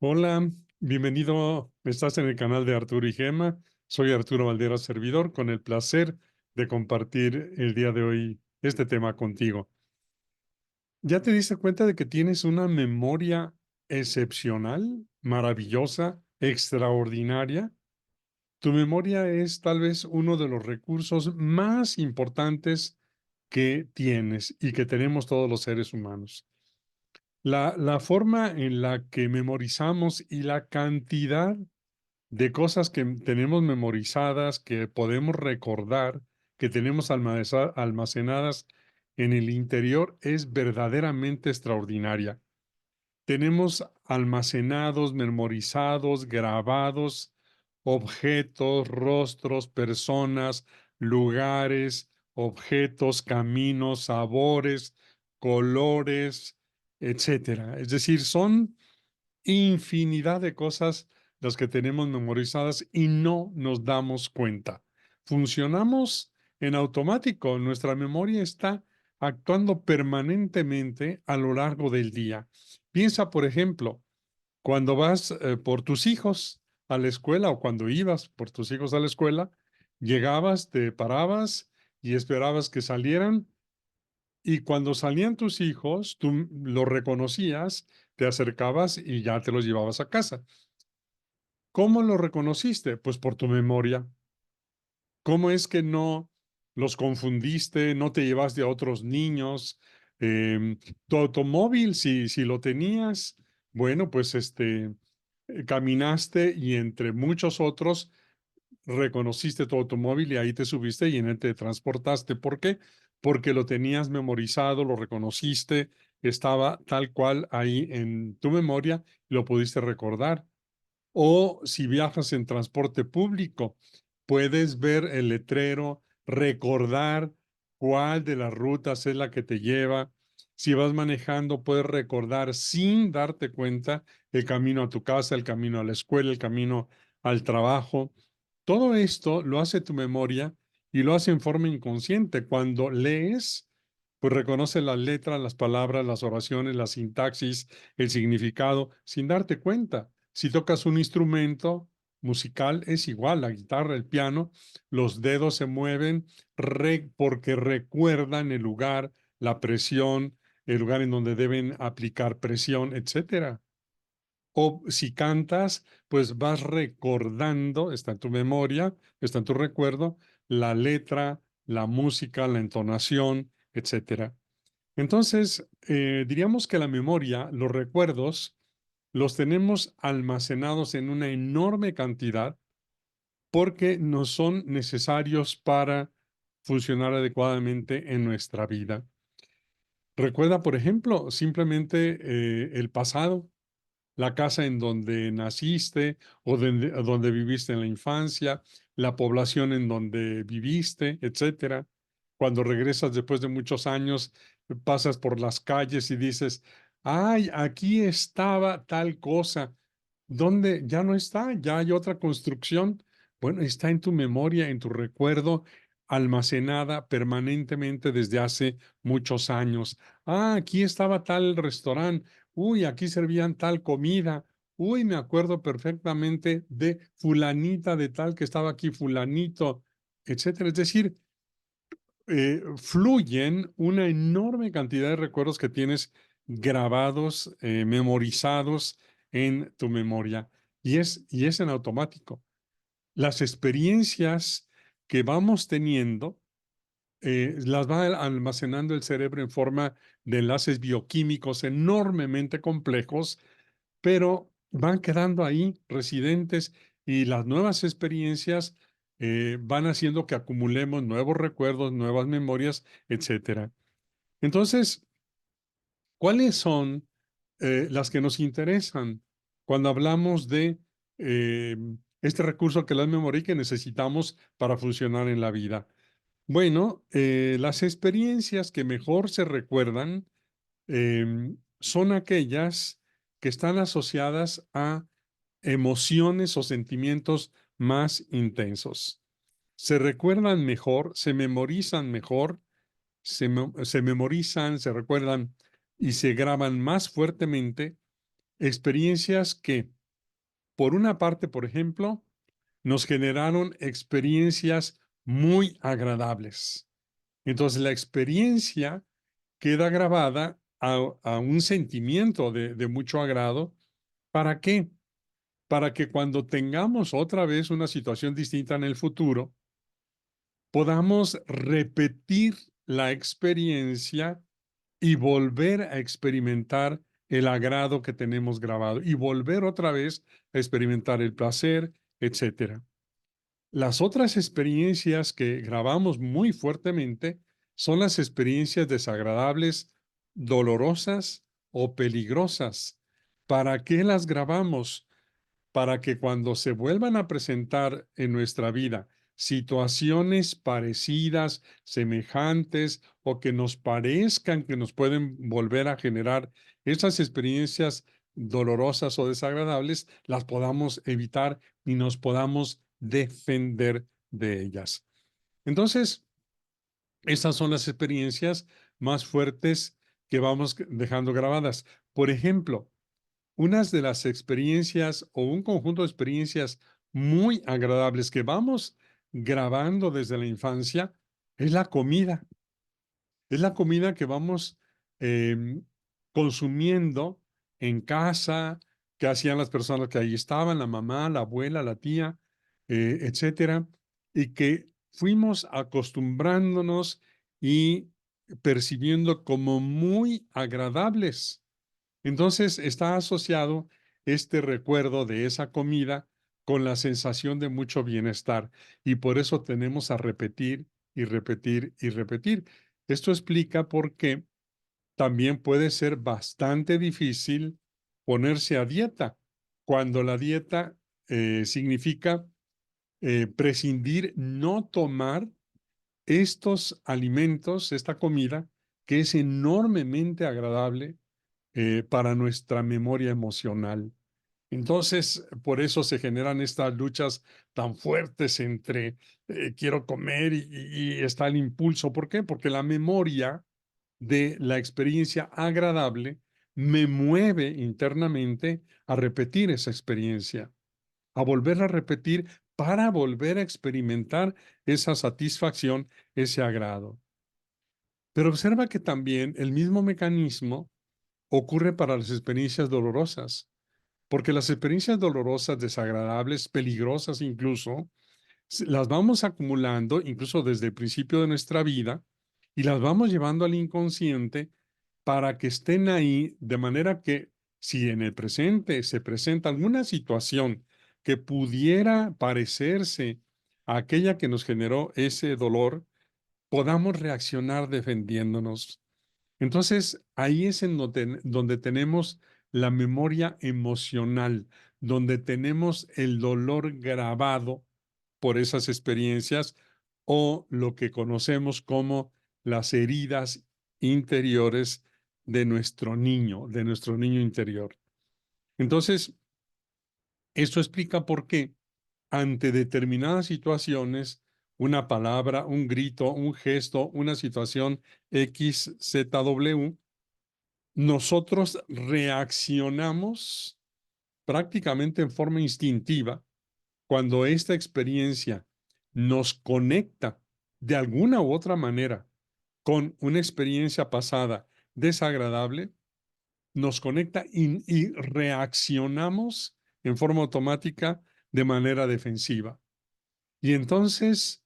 Hola, bienvenido. Estás en el canal de Arturo y Gema. Soy Arturo Valderas, servidor, con el placer de compartir el día de hoy este tema contigo. ¿Ya te diste cuenta de que tienes una memoria excepcional, maravillosa, extraordinaria? Tu memoria es tal vez uno de los recursos más importantes que tienes y que tenemos todos los seres humanos. La forma en la que memorizamos y la cantidad de cosas que tenemos memorizadas, que podemos recordar, que tenemos almacenadas en el interior, es verdaderamente extraordinaria. Tenemos almacenados, memorizados, grabados, objetos, rostros, personas, lugares, objetos, caminos, sabores, colores, etcétera. Es decir, son infinidad de cosas las que tenemos memorizadas y no nos damos cuenta. Funcionamos en automático. Nuestra memoria está actuando permanentemente a lo largo del día. Piensa, por ejemplo, cuando vas por tus hijos a la escuela o cuando ibas por tus hijos a la escuela, llegabas, te parabas y esperabas que salieran y cuando salían tus hijos, tú los reconocías, te acercabas y ya te los llevabas a casa. ¿Cómo los reconociste? Pues por tu memoria. ¿Cómo es que no los confundiste, no te llevaste a otros niños? Tu automóvil, si lo tenías, bueno, pues caminaste y entre muchos otros reconociste tu automóvil y ahí te subiste y en él te transportaste. ¿Por qué? Porque lo tenías memorizado, lo reconociste, estaba tal cual ahí en tu memoria, lo pudiste recordar. O si viajas en transporte público, puedes ver el letrero, recordar cuál de las rutas es la que te lleva. Si vas manejando, puedes recordar sin darte cuenta el camino a tu casa, el camino a la escuela, el camino al trabajo. Todo esto lo hace tu memoria y lo hace en forma inconsciente. Cuando lees, pues reconoce las letras, las palabras, las oraciones, la sintaxis, el significado, sin darte cuenta. Si tocas un instrumento musical, es igual, la guitarra, el piano, los dedos se mueven porque recuerdan el lugar, la presión, el lugar en donde deben aplicar presión, etcétera. O si cantas, pues vas recordando, está en tu memoria, está en tu recuerdo, la letra, la música, la entonación, etcétera. Entonces, diríamos que la memoria, los recuerdos, los tenemos almacenados en una enorme cantidad porque nos son necesarios para funcionar adecuadamente en nuestra vida. Recuerda, por ejemplo, simplemente el pasado, la casa en donde naciste o donde viviste en la infancia, la población en donde viviste, etcétera. Cuando regresas después de muchos años, pasas por las calles y dices, ay, aquí estaba tal cosa. ¿Dónde? Ya no está, ya hay otra construcción. Bueno, está en tu memoria, en tu recuerdo, almacenada permanentemente desde hace muchos años. Ah, aquí estaba tal restaurante. Uy, aquí servían tal comida. Uy, me acuerdo perfectamente de fulanita de tal que estaba aquí, fulanito, etcétera. Es decir, fluyen una enorme cantidad de recuerdos que tienes grabados, memorizados en tu memoria. Y es en automático. Las experiencias que vamos teniendo las va almacenando el cerebro en forma de enlaces bioquímicos enormemente complejos, pero van quedando ahí residentes y las nuevas experiencias van haciendo que acumulemos nuevos recuerdos, nuevas memorias, etcétera. Entonces, ¿cuáles son las que nos interesan cuando hablamos de eh, este recurso que es la memoria y que necesitamos para funcionar en la vida? Bueno, las experiencias que mejor se recuerdan son aquellas que están asociadas a emociones o sentimientos más intensos. Se recuerdan mejor, se memorizan mejor, se memorizan, se recuerdan y se graban más fuertemente experiencias que, por una parte, por ejemplo, nos generaron experiencias muy agradables. Entonces, la experiencia queda grabada a un sentimiento de mucho agrado. ¿Para qué? Para que cuando tengamos otra vez una situación distinta en el futuro, podamos repetir la experiencia y volver a experimentar el agrado que tenemos grabado y volver otra vez a experimentar el placer, etcétera. Las otras experiencias que grabamos muy fuertemente son las experiencias desagradables, dolorosas o peligrosas. ¿Para qué las grabamos? Para que cuando se vuelvan a presentar en nuestra vida situaciones parecidas, semejantes o que nos parezcan que nos pueden volver a generar esas experiencias dolorosas o desagradables, las podamos evitar y nos podamos defender de ellas. Entonces, esas son las experiencias más fuertes que vamos dejando grabadas. Por ejemplo, unas de las experiencias o un conjunto de experiencias muy agradables que vamos grabando desde la infancia es la comida. Es la comida que vamos em, consumiendo en casa, que hacían las personas que ahí estaban, la mamá, la abuela, la tía, etcétera, y que fuimos acostumbrándonos y percibiendo como muy agradables. Entonces está asociado este recuerdo de esa comida con la sensación de mucho bienestar y por eso tenemos a repetir y repetir y repetir. Esto explica por qué también puede ser bastante difícil ponerse a dieta, cuando la dieta significa prescindir, no tomar estos alimentos, esta comida, que es enormemente agradable para nuestra memoria emocional. Entonces, por eso se generan estas luchas tan fuertes entre quiero comer y está el impulso. ¿Por qué? Porque la memoria de la experiencia agradable me mueve internamente a repetir esa experiencia, a volver a repetir para volver a experimentar esa satisfacción, ese agrado. Pero observa que también el mismo mecanismo ocurre para las experiencias dolorosas, porque las experiencias dolorosas, desagradables, peligrosas incluso, las vamos acumulando incluso desde el principio de nuestra vida y las vamos llevando al inconsciente para que estén ahí de manera que si en el presente se presenta alguna situación que pudiera parecerse a aquella que nos generó ese dolor, podamos reaccionar defendiéndonos. Entonces, ahí es en donde tenemos la memoria emocional, donde tenemos el dolor grabado por esas experiencias o lo que conocemos como las heridas interiores de nuestro niño interior. Entonces, esto explica por qué ante determinadas situaciones, una palabra, un grito, un gesto, una situación X, Z, W, nosotros reaccionamos prácticamente en forma instintiva cuando esta experiencia nos conecta de alguna u otra manera con una experiencia pasada desagradable, nos conecta y reaccionamos en forma automática de manera defensiva. Y entonces,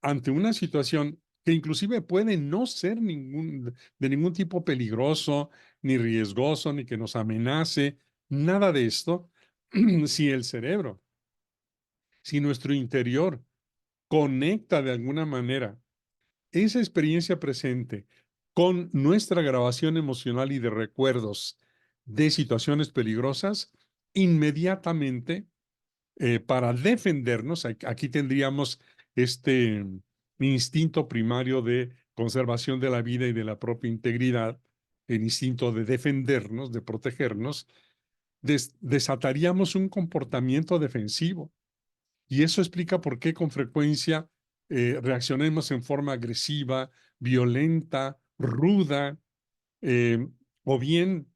ante una situación que inclusive puede no ser de ningún tipo peligroso, ni riesgoso, ni que nos amenace, nada de esto, si el cerebro, si nuestro interior conecta de alguna manera esa experiencia presente con nuestra grabación emocional y de recuerdos de situaciones peligrosas, inmediatamente para defendernos, aquí tendríamos este instinto primario de conservación de la vida y de la propia integridad, el instinto de defendernos, de protegernos, desataríamos un comportamiento defensivo. Y eso explica por qué con frecuencia reaccionemos en forma agresiva, violenta, ruda, eh, o bien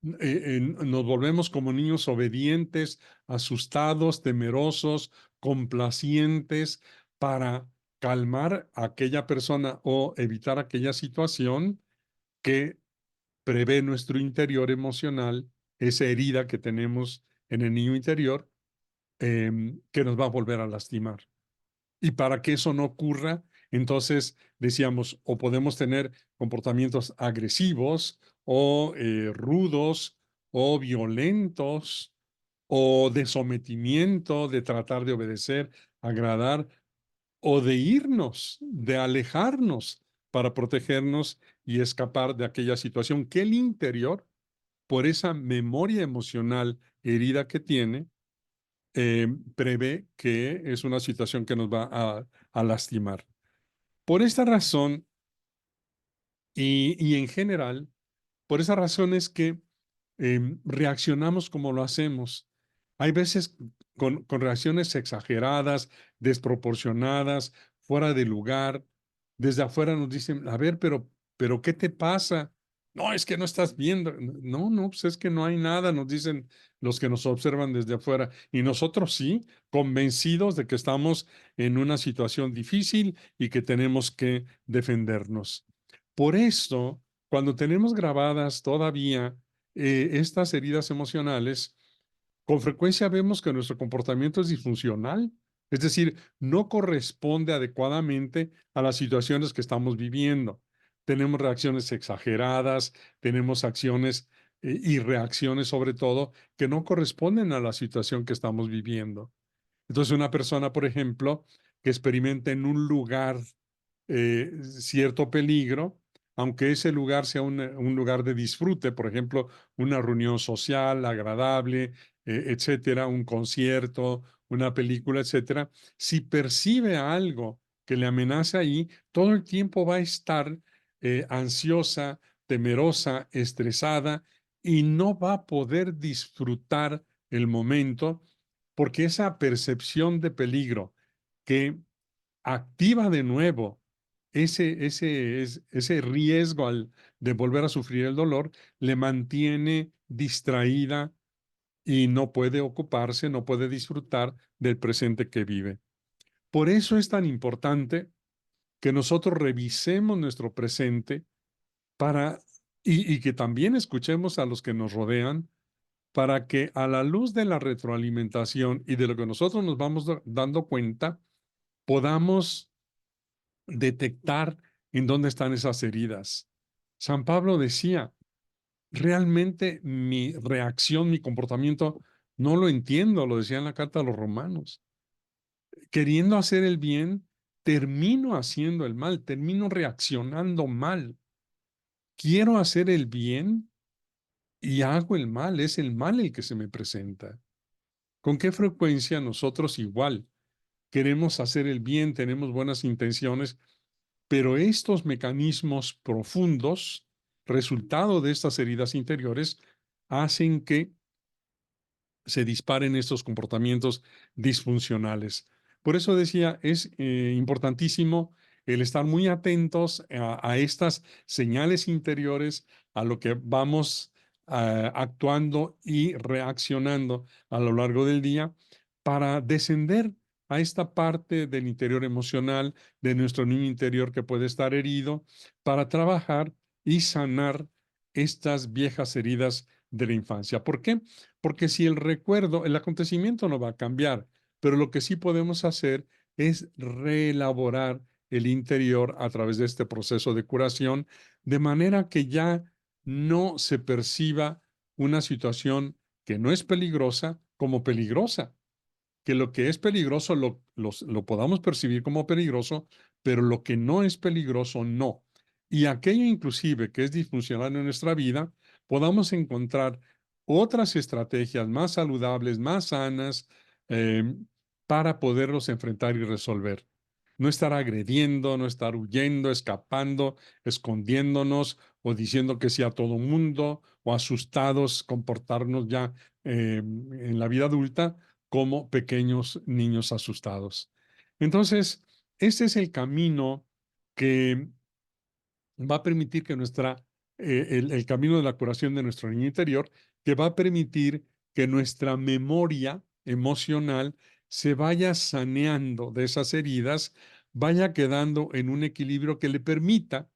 nos volvemos como niños obedientes, asustados, temerosos, complacientes para calmar a aquella persona o evitar aquella situación que prevé nuestro interior emocional, esa herida que tenemos en el niño interior, que nos va a volver a lastimar. Y para que eso no ocurra, entonces decíamos, o podemos tener comportamientos agresivos o rudos o violentos o de sometimiento, de tratar de obedecer, agradar o de irnos, de alejarnos para protegernos y escapar de aquella situación que el interior, por esa memoria emocional herida que tiene, prevé que es una situación que nos va a lastimar. Por esta razón, y en general, por esa razón es que reaccionamos como lo hacemos. Hay veces con reacciones exageradas, desproporcionadas, fuera de lugar. Desde afuera nos dicen, a ver, pero ¿qué te pasa? No, es que no estás viendo. No, no, pues es que no hay nada, nos dicen los que nos observan desde afuera. Y nosotros sí, convencidos de que estamos en una situación difícil y que tenemos que defendernos. Por eso, cuando tenemos grabadas todavía estas heridas emocionales, con frecuencia vemos que nuestro comportamiento es disfuncional, es decir, no corresponde adecuadamente a las situaciones que estamos viviendo. Tenemos reacciones exageradas, tenemos acciones y reacciones sobre todo que no corresponden a la situación que estamos viviendo. Entonces, una persona, por ejemplo, que experimenta en un lugar cierto peligro, aunque ese lugar sea un lugar de disfrute, por ejemplo, una reunión social agradable, etcétera, un concierto, una película, etcétera, si percibe algo que le amenaza ahí, todo el tiempo va a estar ansiosa, temerosa, estresada y no va a poder disfrutar el momento porque esa percepción de peligro que activa de nuevo ese riesgo de volver a sufrir el dolor, le mantiene distraída y no puede ocuparse, no puede disfrutar del presente que vive. Por eso es tan importante que nosotros revisemos nuestro presente para, y que también escuchemos a los que nos rodean para que a la luz de la retroalimentación y de lo que nosotros nos vamos dando cuenta, podamos detectar en dónde están esas heridas. San Pablo decía, realmente mi reacción, mi comportamiento, no lo entiendo, lo decía en la carta a los romanos. Queriendo hacer el bien, termino haciendo el mal, termino reaccionando mal. Quiero hacer el bien y hago el mal, es el mal el que se me presenta. ¿Con qué frecuencia nosotros igual queremos hacer el bien, tenemos buenas intenciones, pero estos mecanismos profundos, resultado de estas heridas interiores, hacen que se disparen estos comportamientos disfuncionales? Por eso decía, es importantísimo el estar muy atentos a estas señales interiores, a lo que vamos actuando y reaccionando a lo largo del día para descender a esta parte del interior emocional de nuestro niño interior que puede estar herido, para trabajar y sanar estas viejas heridas de la infancia. ¿Por qué? Porque si el recuerdo, el acontecimiento no va a cambiar, pero lo que sí podemos hacer es reelaborar el interior a través de este proceso de curación, de manera que ya no se perciba una situación que no es peligrosa como peligrosa, que lo que es peligroso lo podamos percibir como peligroso, pero lo que no es peligroso no. Y aquello inclusive que es disfuncional en nuestra vida, podamos encontrar otras estrategias más saludables, más sanas, eh, para poderlos enfrentar y resolver. No estar agrediendo, no estar huyendo, escapando, escondiéndonos o diciendo que sí a todo mundo o asustados, comportarnos ya en la vida adulta como pequeños niños asustados. Entonces, este es el camino que va a permitir que nuestra el camino de la curación de nuestro niño interior, que va a permitir que nuestra memoria emocional se vaya saneando de esas heridas, vaya quedando en un equilibrio que le permita,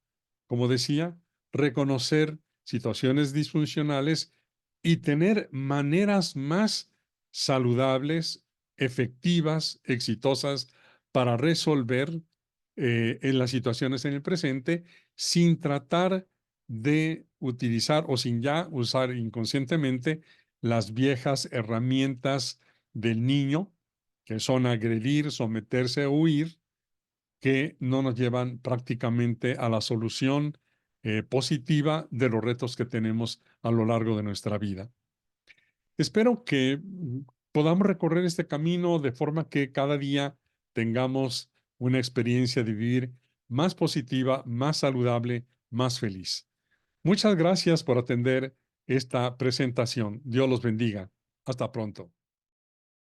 como decía, reconocer situaciones disfuncionales y tener maneras más saludables, efectivas, exitosas para resolver en las situaciones en el presente sin tratar de utilizar o sin ya usar inconscientemente las viejas herramientas del niño, que son agredir, someterse o huir, que no nos llevan prácticamente a la solución positiva de los retos que tenemos a lo largo de nuestra vida. Espero que podamos recorrer este camino de forma que cada día tengamos una experiencia de vivir más positiva, más saludable, más feliz. Muchas gracias por atender esta presentación. Dios los bendiga. Hasta pronto.